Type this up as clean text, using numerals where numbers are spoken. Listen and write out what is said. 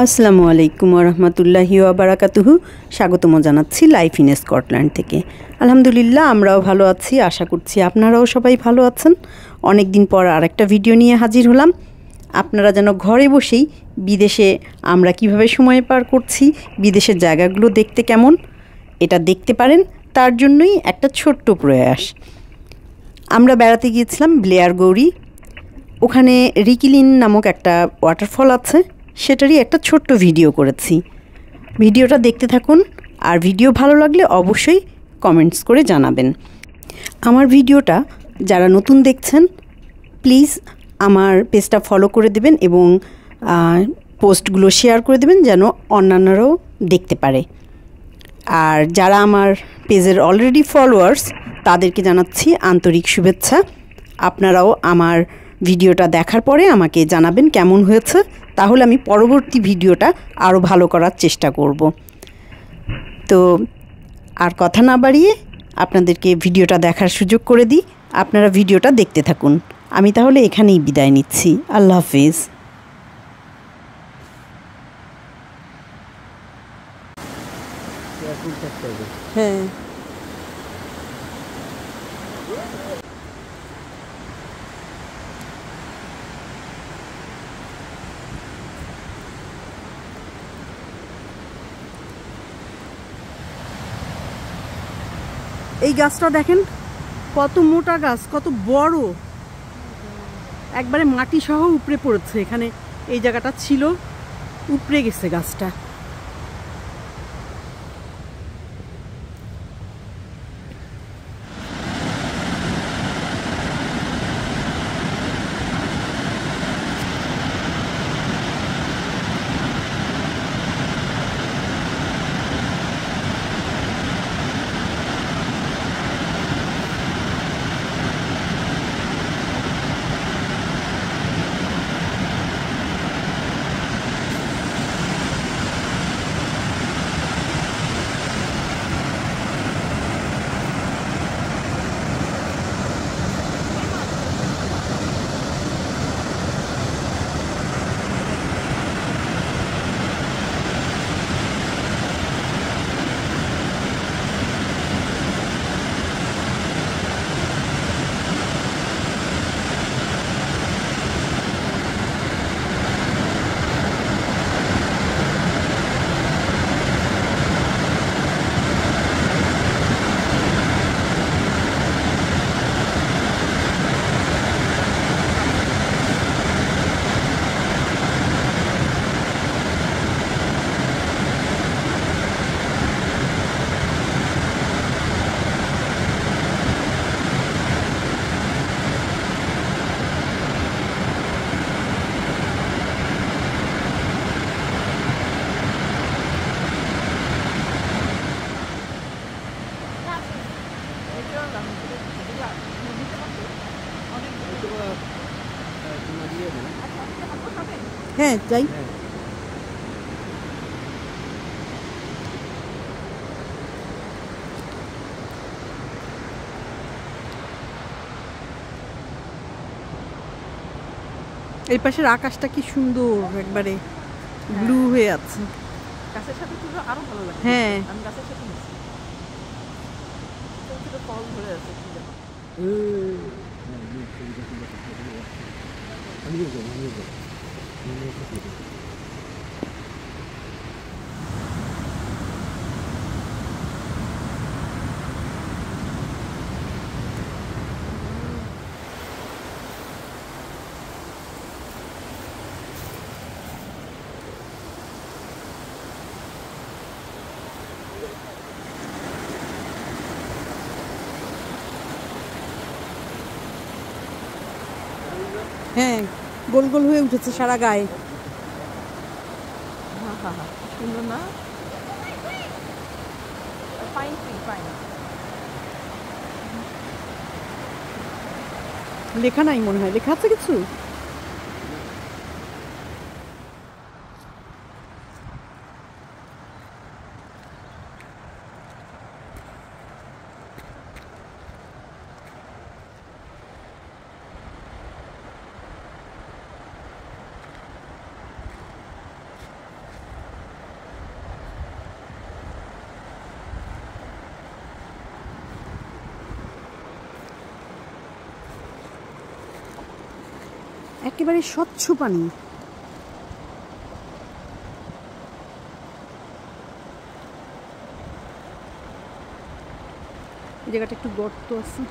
আসসালামু আলাইকুম ওয়া রাহমাতুল্লাহি ওয়া বারাকাতুহু। স্বাগতম জানাচ্ছি লাইফ ইন স্কটল্যান্ড থেকে। আলহামদুলিল্লাহ আমরাও ভালো আছি, আশা করছি আপনারাও সবাই ভালো আছেন। অনেক দিন পর আরেকটা ভিডিও নিয়ে হাজির হলাম। আপনারা যেন ঘরে বসেই বিদেশে আমরা কিভাবে সময় পার করছি, বিদেশের জায়গাগুলো দেখতে কেমন, এটা দেখতে পারেন। তার জন্যই একটা ছোট্ট প্রয়াস। আমরা বেড়াতে গিয়েছিলাম ব্লেয়ার গৌরী। ওখানে রিকি লিন নামক একটা ওয়াটারফল আছে, সেটারই একটা ছোট্ট ভিডিও করেছি। ভিডিওটা দেখতে থাকুন, আর ভিডিও ভালো লাগলে অবশ্যই কমেন্টস করে জানাবেন। আমার ভিডিওটা যারা নতুন দেখছেন প্লিজ আমার পেজটা ফলো করে দেবেন এবং পোস্টগুলো শেয়ার করে দেবেন যেন অন্যান্যরাও দেখতে পারে। আর যারা আমার পেজের অলরেডি ফলোয়ার্স তাদেরকে জানাচ্ছি আন্তরিক শুভেচ্ছা। আপনারাও আমার ভিডিওটা দেখার পরে আমাকে জানাবেন কেমন হয়েছে, তাহলে আমি পরবর্তী ভিডিওটা আরও ভালো করার চেষ্টা করব। তো আর কথা না বাড়িয়ে আপনাদেরকে ভিডিওটা দেখার সুযোগ করে দিই। আপনারা ভিডিওটা দেখতে থাকুন। আমি তাহলে এখানেই বিদায় নিচ্ছি। আল্লাহ হাফিজ। হ্যাঁ, এই গাছটা দেখেন কত মোটা গাছ, কত বড়, একবারে মাটি সহ উপড়ে পড়েছে। এখানে এই জায়গাটা ছিল, উপড়ে গেছে গাছটা। হ্যাঁ যাই। এই পাশের আকাশটা কি সুন্দর, একবারে ব্লু হয়ে আছে। গাছের সাথে তুলো আরো ভালো লাগে। হ্যাঁ, আমি গাছের সাথে মিশি। ছোট ছোট ফল ধরে আছে কি জানো। হ্যাঁ, গোল গোল হয়ে উঠেছে সারা গায়ে। সুন্দর না? Pine tree, pine. লেখা নাই মনে হয়, লেখা আছে কিছু? একেবারে স্বচ্ছ পানি। এই জায়গাটা একটু গর্ত আছে।